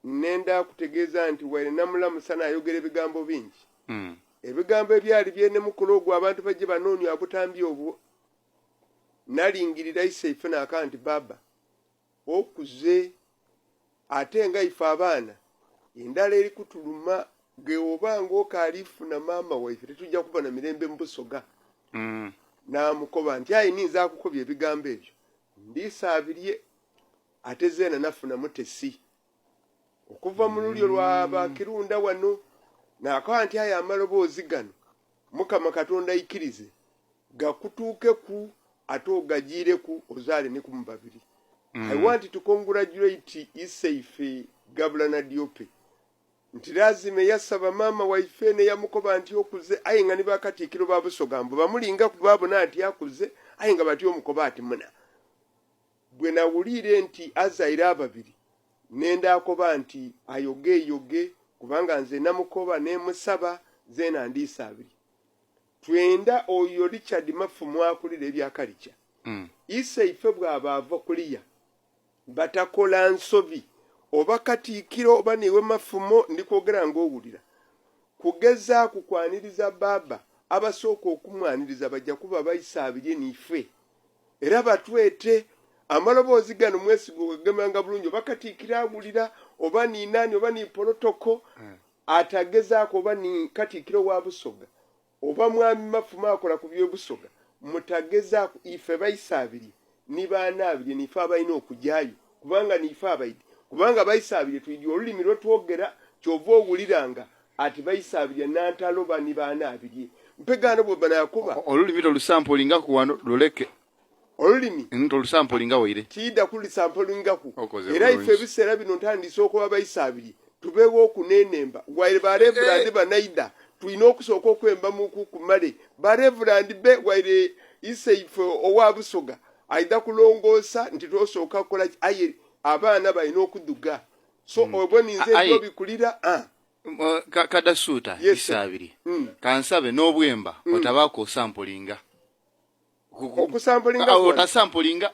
nenda kutegeeza nti wali namulamusana ayogera ebigambo bingi ebigambo ebyali byene mukolo ogwo abantu bajje banoonya abutambi obwo nalingirira Isaife n'akanti baba okuze ate nga ife abaana endala eri kutuluma ge obanga okalifuna maama waife tetujja kuba na mirembe mu Busoga namukoba nti ayinza akukobya ebigambo ebyo ndisaabirye ate zeena nafuna mutesi okuva mu lulyo lwa Kirunda wano n'akawa nti aya amaloboozi gano Mukama Katonda ikirize gakutuuke ku ate ogajiire ku ozaale ne ku mubabiri. I want to congratulate Isaife Gabulana Diope nti lazima yasaba maama waife ne yamukoba nti okuze aye nga ne bakatiikiro ba Busoga mbu bamulinga ku babona nti akuze aye nga bati omukoba ati muna bwe nawulire nti azaire ababiri nenda akoba nti ayoge kubanga nze namukoba ne musaba zeena ndisaabiri twenda oyo Richard Mafumu akulira ebyakalicha Isaife bw'aba ava kuliya batakola nsobi oba katiikiro oba niwe Mafumo ndikwogera ng'owulira kugeza kukwaniriza baba abasooka okumwaniriza bajja kuba bayisaabirye nife era batwete amaloboozi gano mwesigo gagemanga bulungi oba katiikiro awulira oba ni nani oba ni polotoko atagezaako oba ni katiikiro wa Busoga oba mwami Mafumo akola ku by'Obusoga mutagezaako ife bayisaabirye ni baanaabirye nife abalina okujyayo kubanga nife abayidi kubanga bayisaabirye tuyidi olulimi lwetwogera kyova owuliranga ati bayisaabirye nantalo bani baanaabirye mpegano bwe banayakuba olulimi tolusampulinga ku wano luleke olulimi tolusampulinga waire kiyida kulisampulinga ku era ife ebiseera bino ntandise okuba bayisaabirye tubeewo okunenemba waire bareverandi banaida tulina okusooka okwemba muku kumale bareverandi be waire Isaife owa Busoga aida kulongoosa nti tosooka kukola aye abaana balina okuduga so obwo ninze ebyo bikulira kadasuuta isaabiri kansabe n'obwemba otabaako osampulinga okusampulinga otasampulinga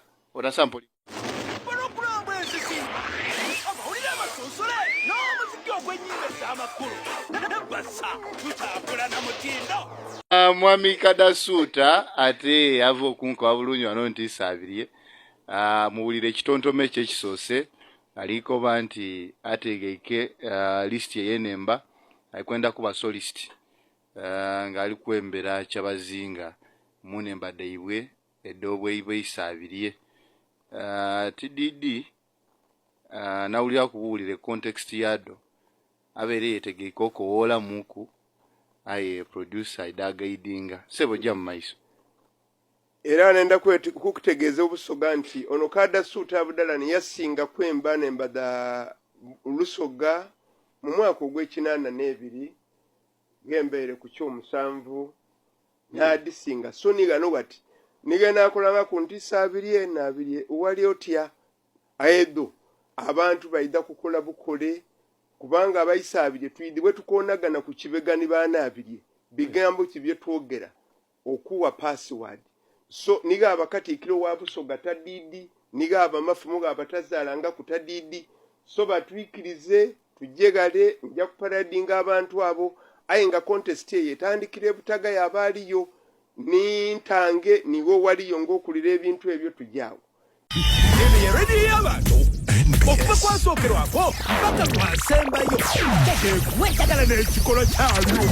mwami kadasuuta ate ava okunkoba bulungi wano nti isaabirye muwulire ekitontome ekyekisoose alikoba nti ategeike list yeyenemba alikwenda kuba solist ng'ali kwembera kyabazinga munemba daiwe edobwe ibe isaabirye TDD nawulira kubuulire context yado abere yetegeike okowoola muku aye producer idagaidinga sebo jja mu maiso era nenda kukutegeeza Obusoga nti ono kadasuuta Abdallah ne yasinga kwemba nemba da Lusoga mu mwaka ogw'ekinaana gembeere ku kyomusanvu n'adisinga so nigano bati nigenda akolanga ku nti saabirye naabirye wali otya ayedo abantu baida kukola bukole kubanga abayisaabirye tuyidibwe tukonagana ku kibegani baanaabirye bigambo kibye twogera okuwa password so niga abakatiikiro wa Busoga tadidi niga abamafumu ga batazaalanga kutadidi so batwikirize tujegale nja kuparadinga abantu abo ayenga contest yetandikire butaga yabaaliyo ni ntange niwo waliyo ng'okulira ebintu ebyo tujjawo ready y'abantu okuva kwasookerwako mpaka twasembayo wetagala n'ekikolo kyayo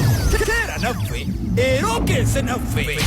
teera naffe era okense naffe